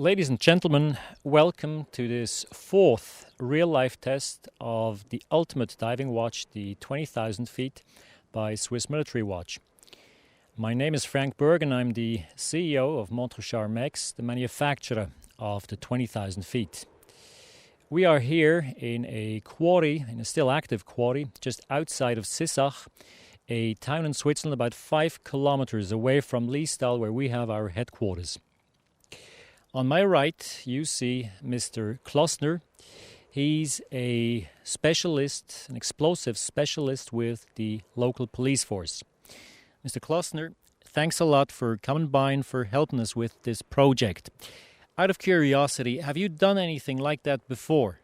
Ladies and gentlemen, welcome to this fourth real-life test of the ultimate diving watch, the 20,000 feet by Swiss Military Watch. My name is Frank Berg and I'm the CEO of Montre Charmex, the manufacturer of the 20,000 feet. We are here in a quarry, in a still active quarry, just outside of Sissach, a town in Switzerland about 5 kilometers away from Liestal, where we have our headquarters. On my right, you see Mr. Klossner. He's a specialist, an explosive specialist with the local police force. Mr. Klossner, thanks a lot for coming by and for helping us with this project. Out of curiosity, have you done anything like that before?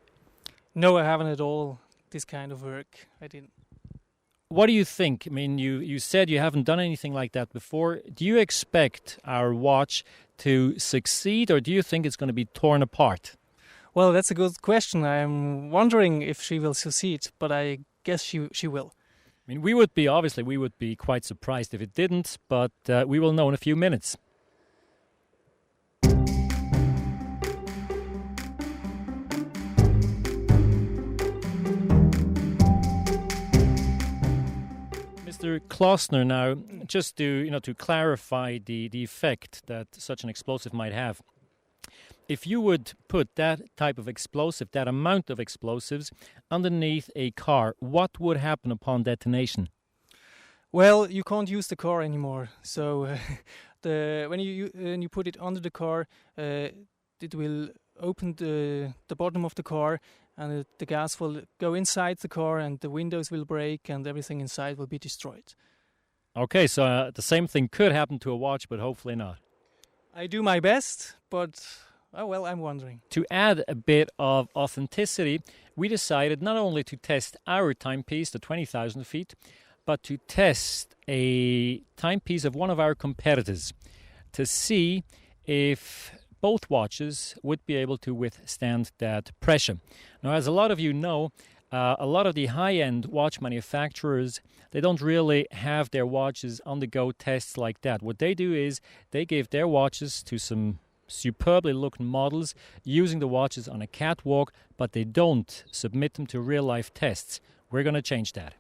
No, I haven't at all, this kind of work. I didn't. What do you think? I mean, you said you haven't done anything like that before. Do you expect our watch to succeed, or do you think it's going to be torn apart? Well, that's a good question. I'm wondering if she will succeed, but I guess she will. I mean, we would be quite surprised if it didn't, but we will know in a few minutes. Mr. Klossner, now, just to clarify the effect that such an explosive might have. If you would put that type of explosive, that amount of explosives, underneath a car, what would happen upon detonation? Well, you can't use the car anymore. So when you put it under the car, it will open the bottom of the car, and the gas will go inside the car, and the windows will break, and everything inside will be destroyed. Okay, so the same thing could happen to a watch, but hopefully not. I do my best, but I'm wondering. To add a bit of authenticity, we decided not only to test our timepiece, the 20,000 feet, but to test a timepiece of one of our competitors to see if both watches would be able to withstand that pressure. Now, as a lot of you know, a lot of the high-end watch manufacturers, they don't really have their watches on-the-go tests like that. What they do is they give their watches to some superbly looking models using the watches on a catwalk, but they don't submit them to real-life tests. We're going to change that.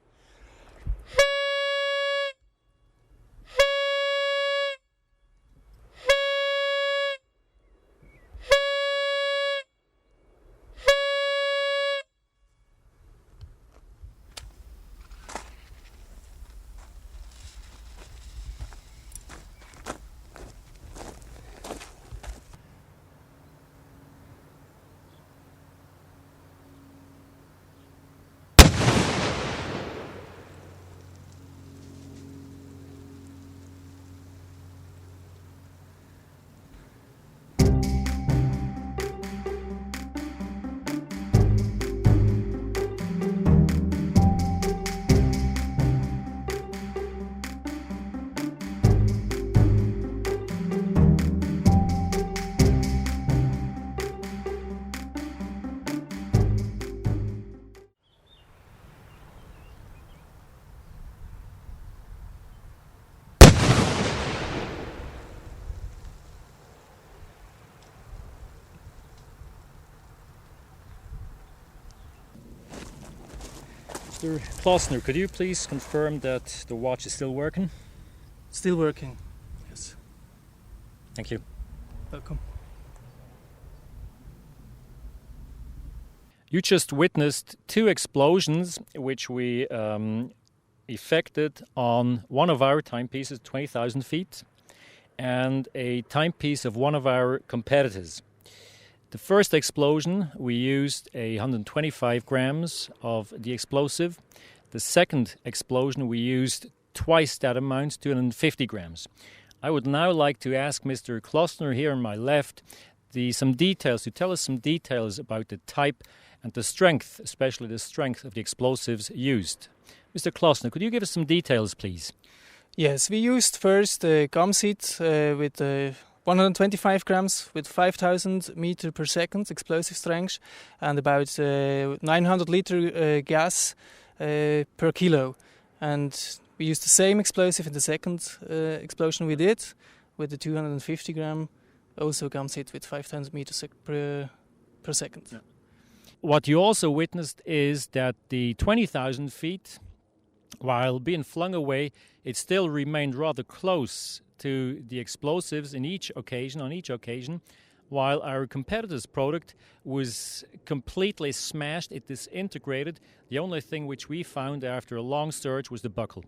Mr. Klossner, could you please confirm that the watch is still working? Still working, yes. Thank you. Welcome. You just witnessed 2 explosions which we effected on one of our timepieces, 20,000 feet, and a timepiece of one of our competitors. The first explosion, we used 125 grams of the explosive. The second explosion, we used twice that amount, 250 grams. I would now like to ask Mr. Klossner here on my left to tell us some details about the type and the strength, especially the strength of the explosives used. Mr. Klossner, could you give us some details, please? Yes, we used first the Gamsit with 125 grams with 5,000 meter per second explosive strength and about 900 liter gas per kilo. And we used the same explosive in the second explosion we did with the 250 gram also comes hit with 5,000 meters per second. Yeah. What you also witnessed is that the 20,000 feet, while being flung away, it still remained rather close to the explosives on each occasion, while our competitor's product was completely smashed, it disintegrated. The only thing which we found after a long search was the buckle.